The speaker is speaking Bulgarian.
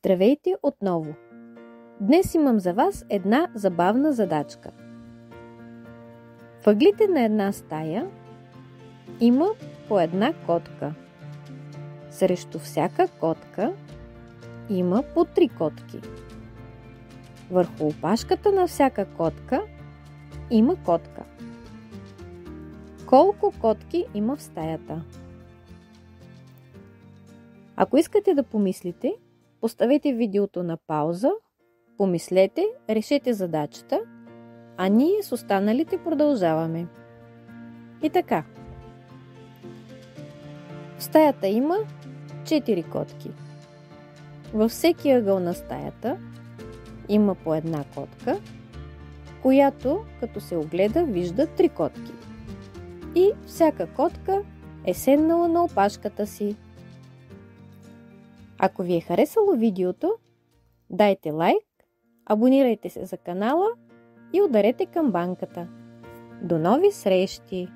Здравейте отново! Днес имам за вас една забавна задачка. В ъглите на една стая има по една котка. Срещу всяка котка има по 3 котки. Върху опашката на всяка котка има котка. Колко котки има в стаята? Ако искате да помислите, поставете видеото на пауза, помислете, решете задачата, а ние с останалите продължаваме. И така. В стаята има 4 котки. Във всеки ъгъл на стаята има по една котка, която, като се огледа, вижда 3 котки. И всяка котка е седнала на опашката си. Ако ви е харесало видеото, дайте лайк, абонирайте се за канала и ударете камбанката. До нови срещи!